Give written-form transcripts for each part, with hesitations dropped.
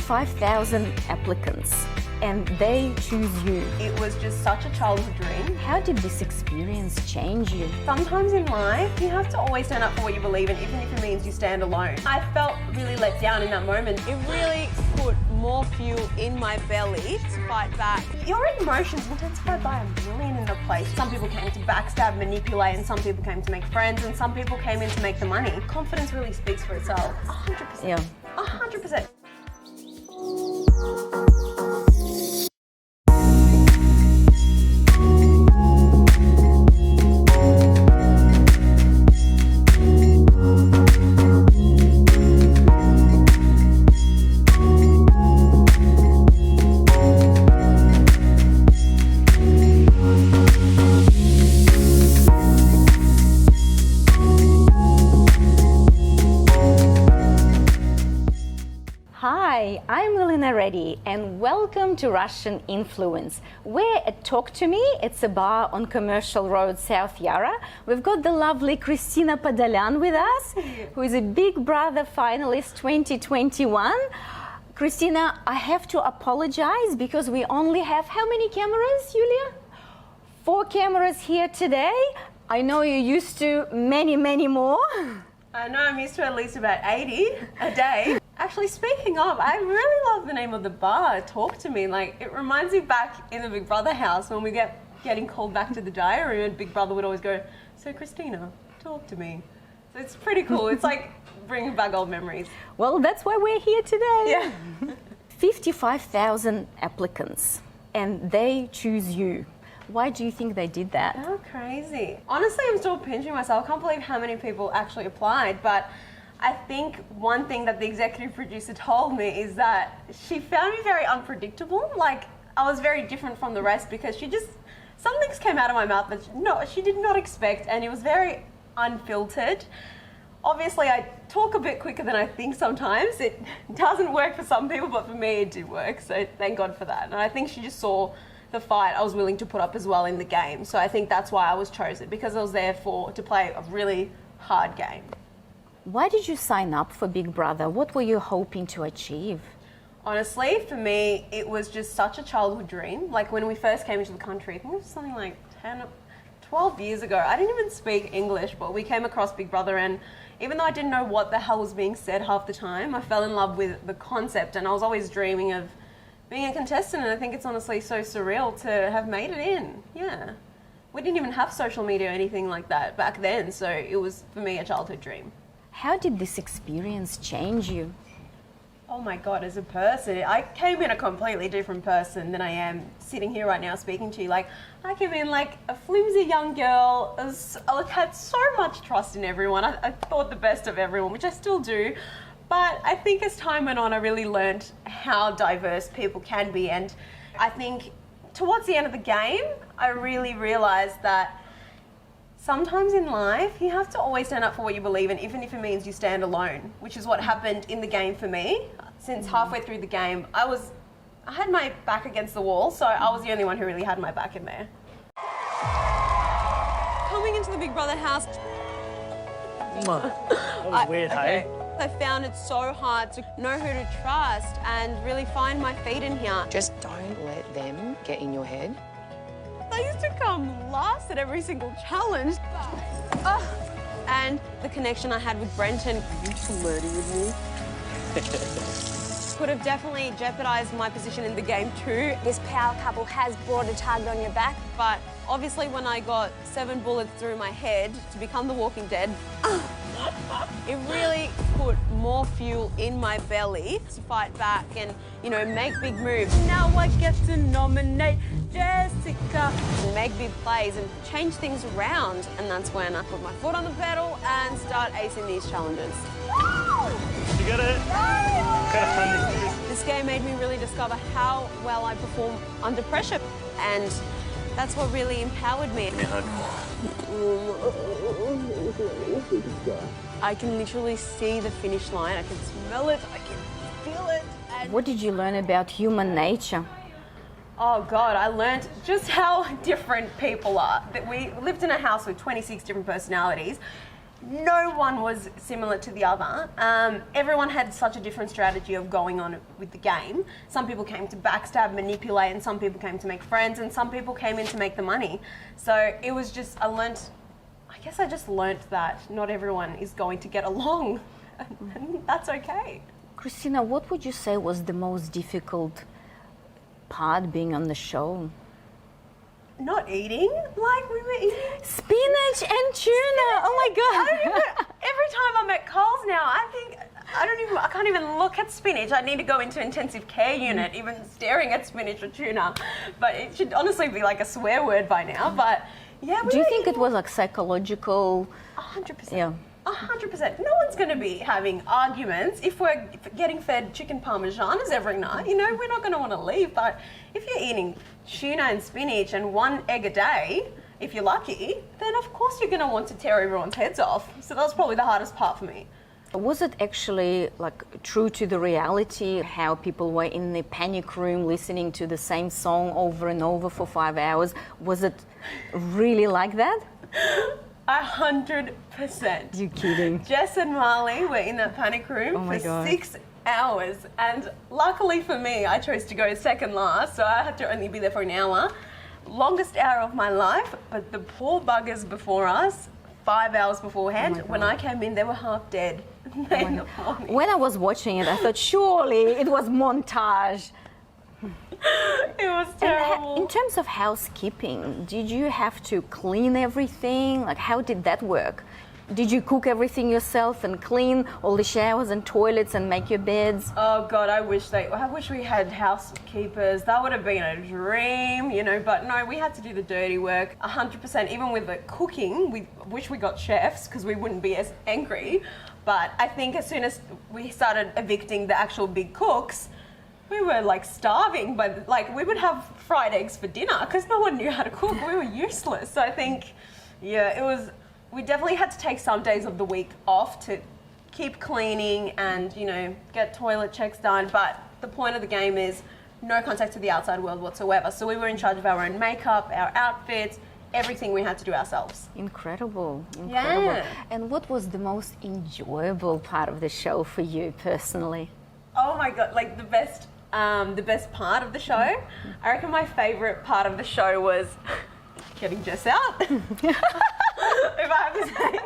55,000 applicants, and they choose you. It was just such a childhood dream. How did this experience change you? Sometimes in life, you have to always stand up for what you believe in, even if it means you stand alone. I felt really let down in that moment. It really put more fuel in my belly to fight back. Your emotions intensified by a million in the place. Some people came to backstab, manipulate, and some people came to make friends, and some people came in to make the money. Confidence really speaks for itself. 100%. Yeah. 100%. Hi, I'm Elina Reddy, and welcome to Russian Influence. We're at Talk to Me. It's a bar on Commercial Road, South Yarra. We've got the lovely Christina Podolyan with us, who is a Big Brother finalist 2021. Christina, I have to apologize because we only have how many cameras, Yulia? 4 cameras here today. I know you're used to many, many more. I know I'm used to at least about 80 a day. Actually, speaking of, I really love the name of the bar, Talk to Me. Like, it reminds me back in the Big Brother house when we getting called back to the diary room, and Big Brother would always go, "So Christina, talk to me." So it's pretty cool. It's like bringing back old memories. Well, that's why we're here today. Yeah. 55,000 applicants, and they choose you. Why do you think they did that? Oh, crazy. Honestly, I'm still pinching myself. I can't believe how many people actually applied, but I think one thing that the executive producer told me is that she found me very unpredictable. Like, I was very different from the rest because some things came out of my mouth that she did not expect, and it was very unfiltered. Obviously, I talk a bit quicker than I think sometimes. It doesn't work for some people, but for me it did work, so thank God for that. And I think she just saw the fight I was willing to put up as well in the game. So I think that's why I was chosen, because I was there to play a really hard game. Why did you sign up for Big Brother? What were you hoping to achieve? Honestly, for me, it was just such a childhood dream. Like, when we first came into the country, I think it was something like 12 years ago. I didn't even speak English, but we came across Big Brother, and even though I didn't know what the hell was being said half the time, I fell in love with the concept, and I was always dreaming of being a contestant, and I think it's honestly so surreal to have made it in. Yeah. We didn't even have social media or anything like that back then, so it was, for me, a childhood dream. How did this experience change you? Oh my God, as a person, I came in a completely different person than I am sitting here right now speaking to you. Like, I came in like a flimsy young girl. I had so much trust in everyone. I thought the best of everyone, which I still do. But I think as time went on, I really learned how diverse people can be. And I think towards the end of the game, I really realized that sometimes in life, you have to always stand up for what you believe in, even if it means you stand alone, which is what happened in the game for me. Since halfway through the game, I had my back against the wall, so I was the only one who really had my back in there. Coming into the Big Brother house, That was weird, hey? I found it so hard to know who to trust and really find my feet in here. Just don't let them get in your head. I used to come last at every single challenge. And the connection I had with Brenton, you flirting with me, could have definitely jeopardised my position in the game too. This power couple has brought a target on your back. But obviously when I got 7 bullets through my head to become the Walking Dead, it really put more fuel in my belly to fight back and, you know, make big moves. Now I get to nominate Jessica and make big plays and change things around. And that's when I put my foot on the pedal and start acing these challenges. You got it? This game made me really discover how well I perform under pressure, and that's what really empowered me. Give me a hug. I can literally see the finish line. I can smell it. I can feel it. And What did you learn about human nature? Oh God, I learned just how different people are. That we lived in a house with 26 different personalities. no one was similar to the other. Everyone had such a different strategy of going on with the game. Some people came to backstab, manipulate, and some people came to make friends, and some people came in to make the money. So it was just, I guess I just learnt that not everyone is going to get along, and that's okay. Christina, what would you say was the most difficult part being on the show? Not eating, like we were eating Spinach and tuna. Oh my God. every time I'm at Coles now, I can't even look at spinach. I need to go into intensive care unit, even staring at spinach or tuna. But it should honestly be like a swear word by now. But yeah, Do you think it was like psychological? 100%. Yeah. 100%. No one's going to be having arguments if we're getting fed chicken parmesanas every night. You know, we're not going to want to leave. But if you're eating tuna and spinach and 1 egg a day, if you're lucky, then of course you're going to want to tear everyone's heads off. So that was probably the hardest part for me. Was it actually like true to the reality how people were in the panic room listening to the same song over and over for 5 hours? Was it really like that? 100%. You kidding? Jess and Marley were in that panic room Oh my for God. 6 hours, and luckily for me, I chose to go second last, so I had to only be there for an hour. Longest hour of my life, but the poor buggers before us, 5 hours beforehand, when I came in, they were half dead. In the morning. When I was watching it, I thought surely it was montage. It was And terrible. in terms of housekeeping, did you have to clean everything? Like, how did that work? Did you cook everything yourself and clean all the showers and toilets and make your beds? Oh God, I wish we had housekeepers. That would have been a dream, you know, but no, we had to do the dirty work 100%. Even with the cooking, we wish we got chefs because we wouldn't be as angry. But I think as soon as we started evicting the actual big cooks, we were like starving, but like we would have fried eggs for dinner because no one knew how to cook. We were useless. So I think, yeah, we definitely had to take some days of the week off to keep cleaning and, you know, get toilet checks done. But the point of the game is no contact to the outside world whatsoever. So we were in charge of our own makeup, our outfits, everything we had to do ourselves. Incredible. Yeah. And what was the most enjoyable part of the show for you personally? Oh my God, like the best part of the show. I reckon my favourite part of the show was getting Jess out. If I have to say.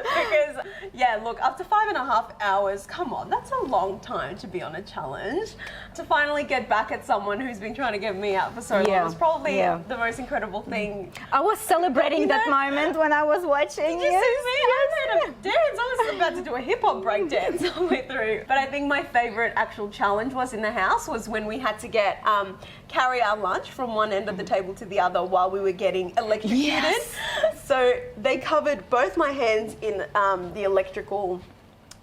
Because, yeah, look, up to 5.5 hours, come on, that's a long time to be on a challenge. To finally get back at someone who's been trying to get me out for so long was probably the most incredible thing. I was celebrating You that know- moment when I was watching. Did you see me? I made a dance. I was about to do a hip hop break dance all the way through. But I think my favourite actual challenge was in the house was when we had to get carry our lunch from one end of the table to the other while we were getting electrocuted. Yes. So they covered both my hands in the electrical,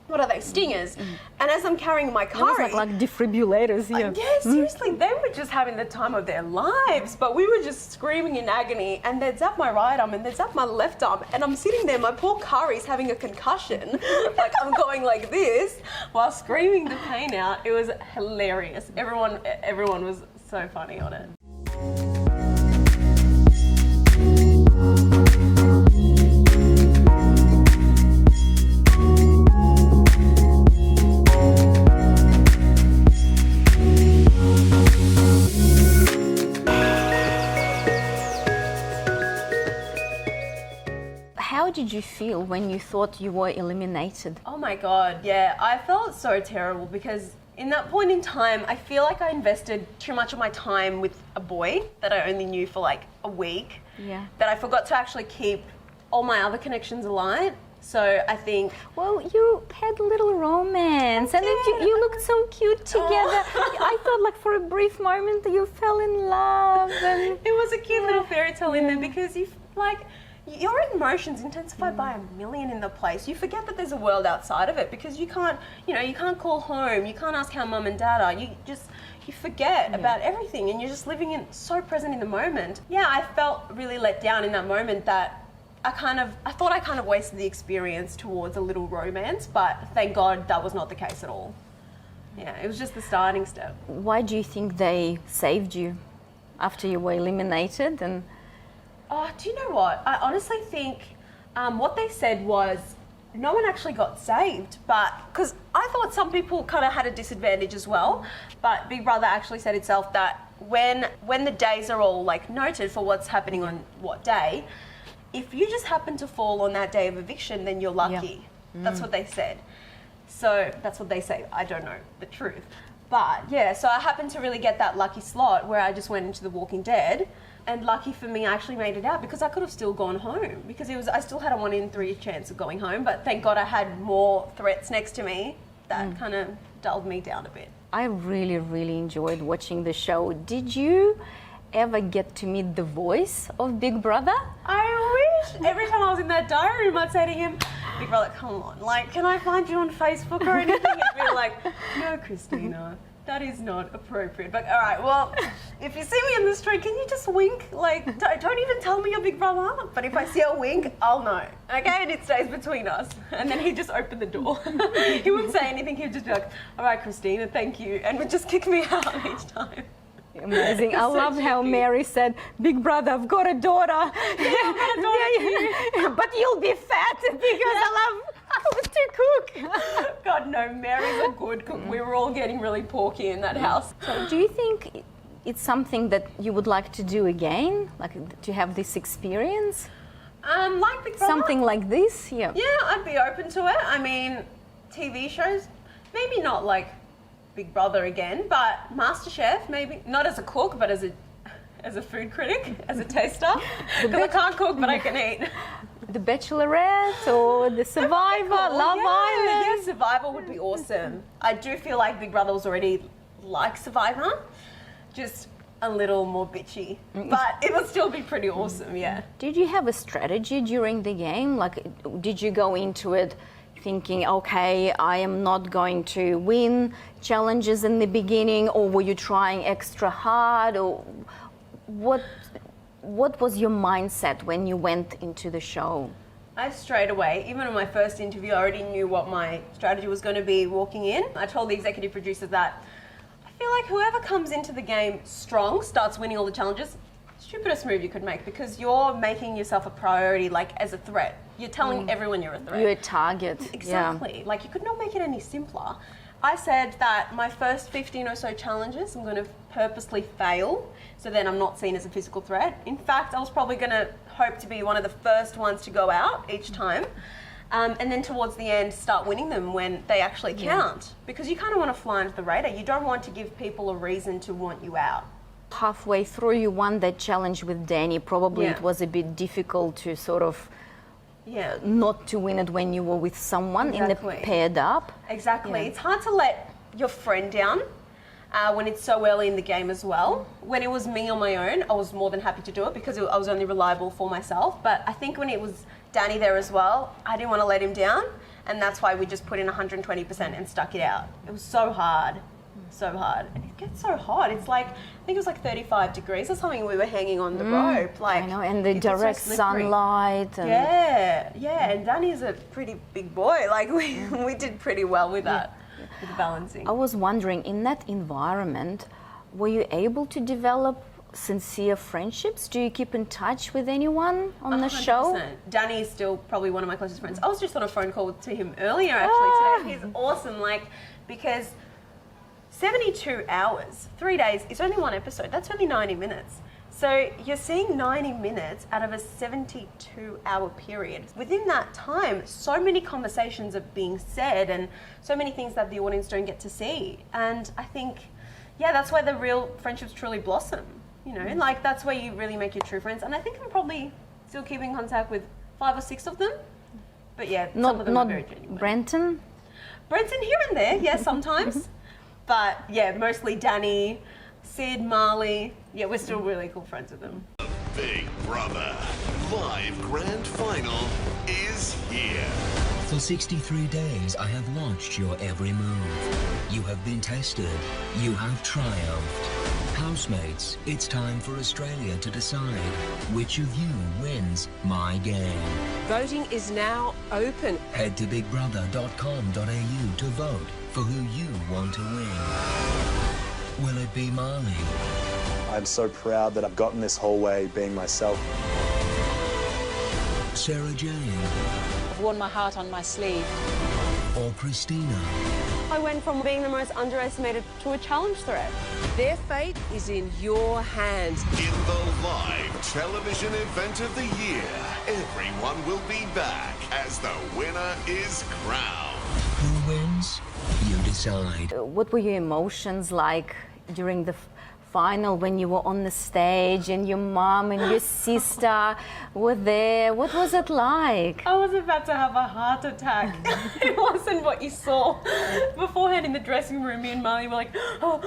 what are they, stingers. And as I'm carrying my It was curry, like defibrillators, yeah. yeah, seriously, they were just having the time of their lives, but we were just screaming in agony, and they'd zap my right arm and they'd zap my left arm, and I'm sitting there, my poor curry's having a concussion, like I'm going like this, while screaming the pain out. It was hilarious. Everyone was so funny on it. How did you feel when you thought you were eliminated? Oh my God, yeah, I felt so terrible because in that point in time, I feel like I invested too much of my time with a boy that I only knew for like a week. Yeah. That I forgot to actually keep all my other connections alive. So I think, Well, you had a little romance, and then you looked so cute together. I thought, like, for a brief moment, you fell in love. And it was a cute little fairy tale in there because your emotions intensified by 1,000,000 in the place. You forget that there's a world outside of it because you can't call home, you can't ask how mum and dad are. You forget about everything and you're just living so present in the moment. Yeah, I felt really let down in that moment that I thought I kind of wasted the experience towards a little romance, but thank God that was not the case at all. Yeah, it was just the starting step. why do you think they saved you after you were eliminated? And Oh, do you know what? I honestly think what they said was no one actually got saved, but because I thought some people kind of had a disadvantage as well, but Big Brother actually said itself that when the days are all like noted for what's happening on what day, if you just happen to fall on that day of eviction, then you're lucky. That's what they said. So that's what they say. I don't know the truth. But yeah, so I happened to really get that lucky slot where I just went into The Walking Dead. And lucky for me, I actually made it out because I could have still gone home because I still had a 1 in 3 chance of going home. But thank God I had more threats next to me that kind of dulled me down a bit. I really, really enjoyed watching the show. Did you ever get to meet the voice of Big Brother? I wish. Every time I was in that diary room, I'd say to him, Big Brother, come on, like, can I find you on Facebook or anything? He'd be like, no, Christina, that is not appropriate. But all right, well, if you see me in the street, can you just wink? Like, don't even tell me you're Big Brother. But if I see a wink, I'll know. Okay, and it stays between us. And then he'd just open the door. He wouldn't say anything. He'd just be like, all right, Christina, thank you, and would just kick me out each time. Amazing. I So love how cheeky. Mary said, Big Brother, I've got a daughter. Yeah, but you'll be fat because I love to cook. God, no, Mary's a good cook. We were all getting really porky in that house. So do you think it's something that you would like to do again? Like to have this experience? Like Big Brother. Something like this? Yeah. Yeah, I'd be open to it. I mean, TV shows, maybe not like Big Brother again, but MasterChef, maybe not as a cook, but as a food critic, as a taster. Because I can't cook, but I can eat. The Bachelorette or The Survivor, Love Island. Yeah, Survivor would be awesome. I do feel like Big Brother was already like Survivor, just a little more bitchy, but it would still be pretty awesome. Yeah. Did you have a strategy during the game? Like, did you go into it thinking, okay, I am not going to win challenges in the beginning, or were you trying extra hard, or what was your mindset when you went into the show? I straight away, even in my first interview, I already knew what my strategy was going to be walking in. I told the executive producers that I feel like whoever comes into the game strong starts winning all the challenges. Stupidest move you could make, because you're making yourself a priority, like as a threat. You're telling everyone you're a threat. You're a target. Exactly. Yeah. Like, you could not make it any simpler. I said that my first 15 or so challenges I'm going to purposely fail, so then I'm not seen as a physical threat. In fact, I was probably going to hope to be one of the first ones to go out each time, and then towards the end start winning them when they actually count. Because you kind of want to fly under the radar. You don't want to give people a reason to want you out. Halfway through, you won that challenge with Danny. Probably it was a bit difficult to sort of not to win it when you were with someone in the paired up. Exactly. It's hard to let your friend down when it's so early in the game as well. When it was me on my own, I was more than happy to do it because I was only reliable for myself. But I think when it was Danny there as well, I didn't want to let him down, and that's why we just put in 120% and stuck it out. It was so hard. So hard. And it gets so hot. It's like, I think it was like 35 degrees or something. We were hanging on the rope. Like, I know, and the it gets so direct slippery. sunlight. And Yeah. And Danny's a pretty big boy. Like, we did pretty well with that, with the balancing. I was wondering, in that environment, were you able to develop sincere friendships? Do you keep in touch with anyone on the show? 100%. Danny is still probably one of my closest friends. I was just on a phone call to him earlier, actually, today. He's awesome, like, because 72 hours, 3 days, it's only one episode. That's only 90 minutes. So you're seeing 90 minutes out of a 72-hour period. Within that time, so many conversations are being said and so many things that the audience don't get to see. And I think, that's where the real friendships truly blossom. You know, like, that's where you really make your true friends. And I think I'm probably still keeping in contact with 5 or 6 of them. But some of them are very genuine. Brenton? Brenton here and there, sometimes. But mostly Danny, Sid, Marley. Yeah, we're still really cool friends with them. The Big Brother Live Grand Final is here. For 63 days, I have watched your every move. You have been tested. You have triumphed. Housemates, it's time for Australia to decide which of you wins my game. Voting is now open. Head to bigbrother.com.au to vote for who you want to win. Will it be Marley? I'm so proud that I've gotten this whole way being myself. Sarah Jane, I've worn my heart on my sleeve. or Christina? I went from being the most underestimated to a challenge threat. Their fate is in your hands. In the live television event of the year, everyone will be back as the winner is crowned. Who wins? You decide. What were your emotions like during the final when you were on the stage and your mom and your sister were there? What was it like? I was about to have a heart attack. It wasn't what you saw. Beforehand in the dressing room, me and Marley were like, oh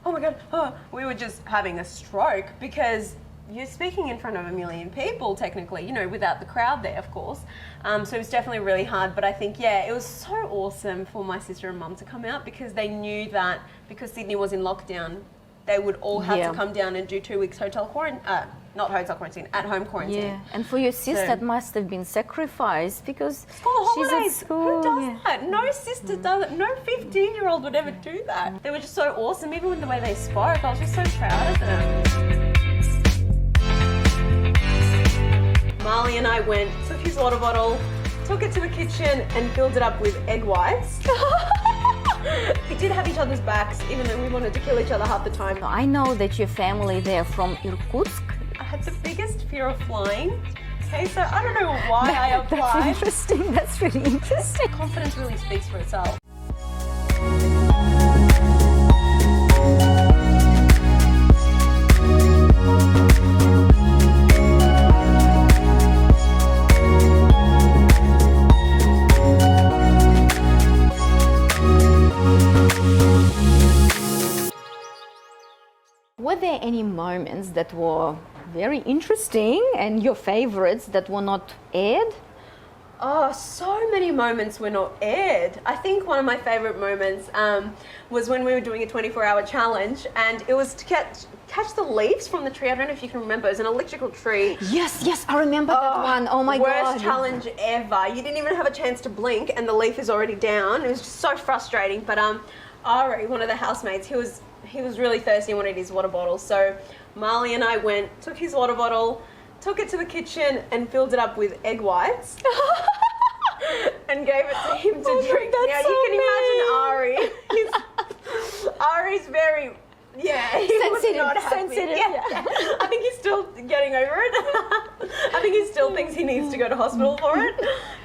my God. Oh. We were just having a stroke because you're speaking in front of 1 million people, technically, you know, without the crowd there, of course. So it was definitely really hard. But I think, yeah, it was so awesome for my sister and mum to come out because they knew that because Sydney was in lockdown, they would all have to come down and do 2 weeks hotel quarantine, not hotel quarantine, at home quarantine. Yeah, and for your sister, it must have been sacrifice because School she's holidays. at school. Who does that? No sister does it. No 15-year-old would ever do that. They were just so awesome, even with the way they spoke. I was just so proud of them. Marley and I went, took his water bottle, took it to the kitchen and filled it up with egg whites. We did have each other's backs, even though we wanted to kill each other half the time. I know that your family, they're from Irkutsk. I had the biggest fear of flying. Okay, so I don't know why I applied. That's interesting. That's really interesting. Confidence really speaks for itself. Were there any moments that were very interesting and your favorites that were not aired? Oh, so many moments were not aired. I think one of my favorite moments was when we were doing a 24-hour challenge and it was to catch the leaves from the tree. I don't know if you can remember. It was an electrical tree. Yes, I remember that one. Oh my God. Worst challenge ever. You didn't even have a chance to blink and the leaf is already down. It was just so frustrating. But Ari, one of the housemates, he was really thirsty and wanted his water bottle. So Marley and I went, took his water bottle, took it to the kitchen and filled it up with egg whites and gave it to him to drink. Now so you can imagine Ari. Ari's very, he sensitive, was not happy. sensitive. Yeah. I think he's still getting over it. I think he still thinks he needs to go to hospital for it.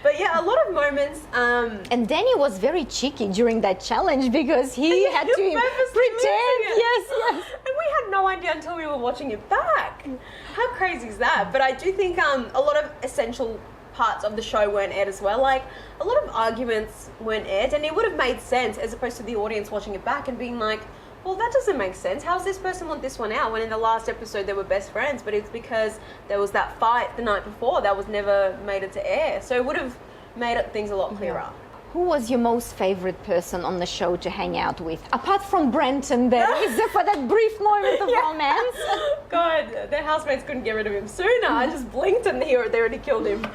But yeah, a lot of moments. And Danny was very cheeky during that challenge because he had to pretend. Yes. And we had no idea until we were watching it back. How crazy is that? But I do think a lot of essential parts of the show weren't aired as well. Like a lot of arguments weren't aired, and it would have made sense as opposed to the audience watching it back and being like, well, that doesn't make sense. How's this person want this one out when in the last episode they were best friends? But it's because there was that fight the night before that was never made it to air. So it would have made things a lot clearer. Who was your most favorite person on the show to hang out with? Apart from Brenton, there is for that brief moment of romance. God, their housemates couldn't get rid of him sooner. I just blinked and they already killed him.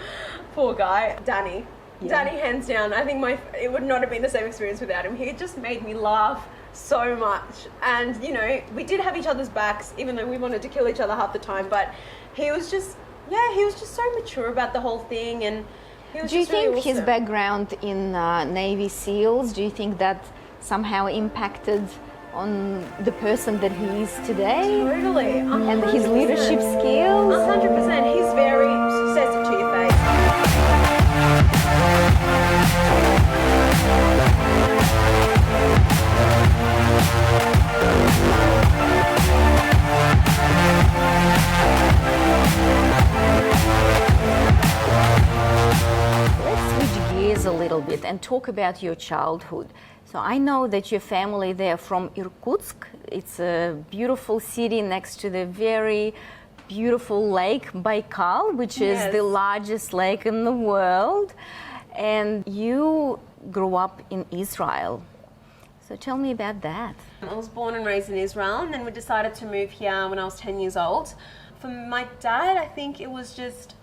Poor guy. Danny. Yeah. Danny, hands down. I think it would not have been the same experience without him. He just made me laugh so much. And, you know, we did have each other's backs, even though we wanted to kill each other half the time. But he was just so mature about the whole thing. And do you think his background in Navy SEALs, do you think that somehow impacted on the person that he is today? Totally. And his leadership skills? 100%. He's very, says it to your face. A little bit and talk about your childhood. So I know that your family, they're from Irkutsk. It's a beautiful city next to the very beautiful lake Baikal, which is the largest lake in the world. And you grew up in Israel. So tell me about that. I was born and raised in Israel, and then we decided to move here when I was 10 years old. For my dad, I think it was just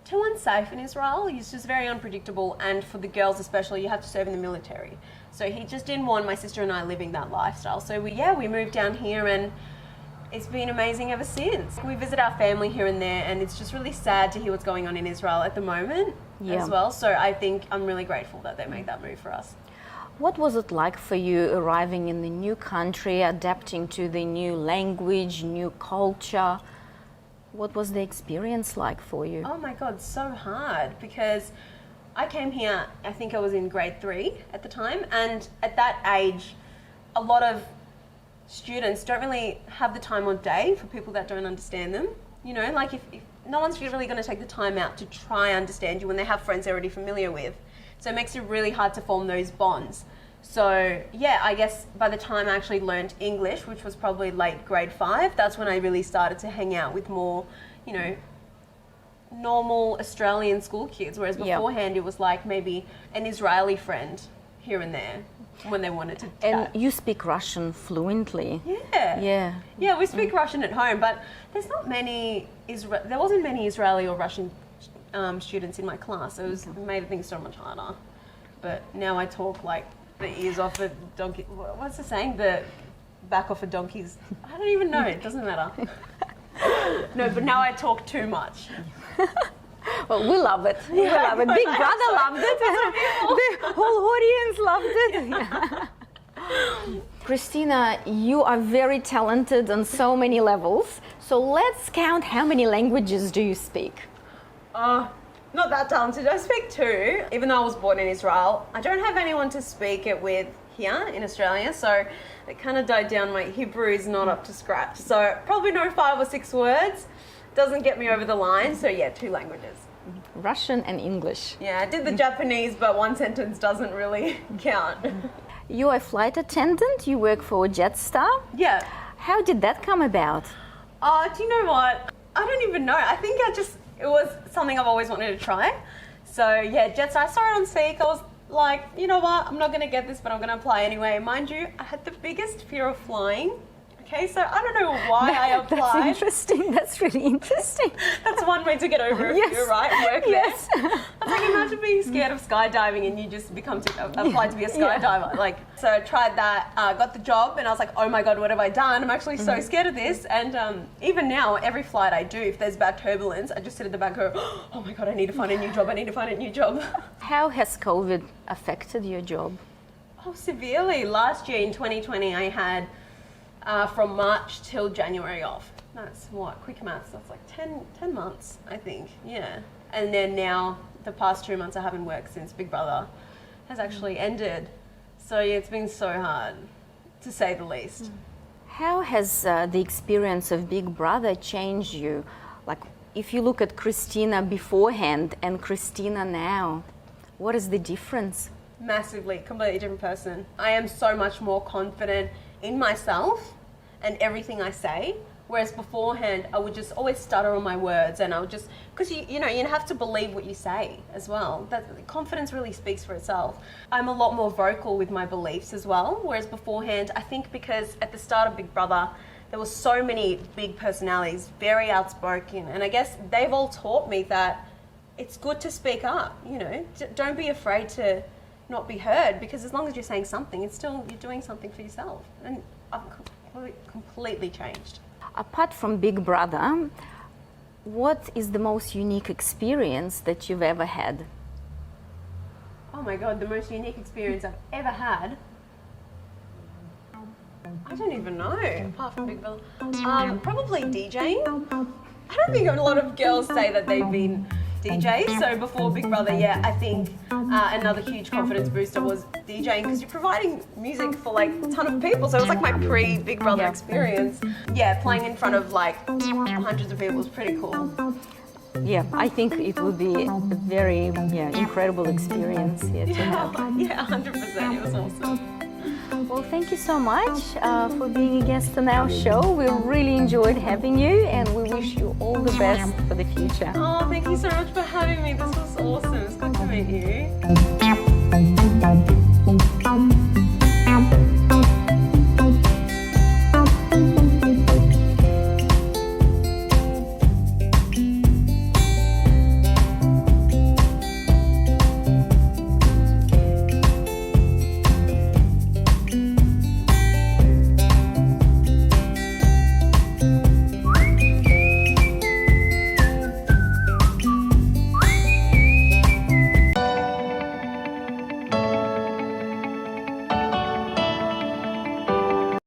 too unsafe in Israel. He's just very unpredictable, and for the girls especially, you have to serve in the military. So he just didn't want my sister and I living that lifestyle. So we moved down here, and it's been amazing ever since. We visit our family here and there, and it's just really sad to hear what's going on in Israel at the moment as well. So I think I'm really grateful that they made that move for us. What was it like for you arriving in the new country, adapting to the new language, new culture? What was the experience like for you? Oh my God, so hard, because I came here, I think I was in grade 3 at the time, and at that age, a lot of students don't really have the time of day for people that don't understand them. You know, like if no one's really going to take the time out to try and understand you when they have friends they're already familiar with. So it makes it really hard to form those bonds. So yeah, I guess by the time I actually learned English, which was probably late grade 5, that's when I really started to hang out with more, you know, normal Australian school kids, whereas beforehand it was like maybe an Israeli friend here and there when they wanted to chat. And you speak Russian fluently. Yeah, we speak Russian at home, but there's not many, there wasn't many Israeli or Russian students in my class. It was made things so much harder. But now I talk like the ears off a donkey. What's the saying? The back off a donkey's. I don't even know. It doesn't matter. No, but now I talk too much. Well, we love it. We love it. Big Brother loved it. The whole audience loved it. Christina, you are very talented on so many levels. So let's count how many languages do you speak? Not that talented. I speak 2, even though I was born in Israel. I don't have anyone to speak it with here in Australia, so it kind of died down. My Hebrew is not up to scratch. So probably know 5 or 6 words. Doesn't get me over the line. So yeah, 2 languages. Russian and English. Yeah, I did the Japanese, but one sentence doesn't really count. You're a flight attendant. You work for Jetstar. Yeah. How did that come about? Do you know what? I don't even know. I think it was something I've always wanted to try. So yeah, Jetstar, I saw it on Seek. I was like, you know what? I'm not going to get this, but I'm going to apply anyway. Mind you, I had the biggest fear of flying. Okay, so I don't know why I applied. That's interesting. That's really interesting. That's one way to get over a fear, right? Work yes. there. I was like, imagine being scared of skydiving and you just apply to be a skydiver. Like, so I tried that, got the job, and I was like, oh my God, what have I done? I'm actually so scared of this. And even now, every flight I do, if there's bad turbulence, I just sit at the back and go, oh my God, I need to find a new job. I need to find a new job. How has COVID affected your job? Oh, severely. Last year in 2020, I had from March till January off. That's what, quick maths, that's like 10 months, I think, yeah. And then now, the past 2 months I haven't worked since Big Brother has actually ended. So yeah, it's been so hard, to say the least. How has the experience of Big Brother changed you? Like, if you look at Christina beforehand and Christina now, what is the difference? Massively, completely different person. I am so much more confident in myself and everything I say, whereas beforehand I would just always stutter on my words, and I would just, because you know, you have to believe what you say as well. That confidence really speaks for itself. I'm a lot more vocal with my beliefs as well, whereas beforehand, I think because at the start of Big Brother there were so many big personalities, very outspoken, and I guess they've all taught me that it's good to speak up, you know, don't be afraid to not be heard, because as long as you're saying something, it's still, you're doing something for yourself. And I've completely changed. Apart from Big Brother, what is the most unique experience that you've ever had? Oh my God, the most unique experience I've ever had? I don't even know, apart from Big Brother. Probably DJing. I don't think a lot of girls say that they've been DJs. So before Big Brother, yeah, I think another huge confidence booster was DJing, because you're providing music for like a ton of people. So it was like my pre-Big Brother experience. Yeah, playing in front of like hundreds of people was pretty cool. Yeah, I think it would be a very incredible experience here to have. Yeah, 100%. It was awesome. Well, thank you so much for being a guest on our show. We really enjoyed having you, and we wish you all the best for the future. Oh, thank you so much for having me. This was awesome. It's good to meet you.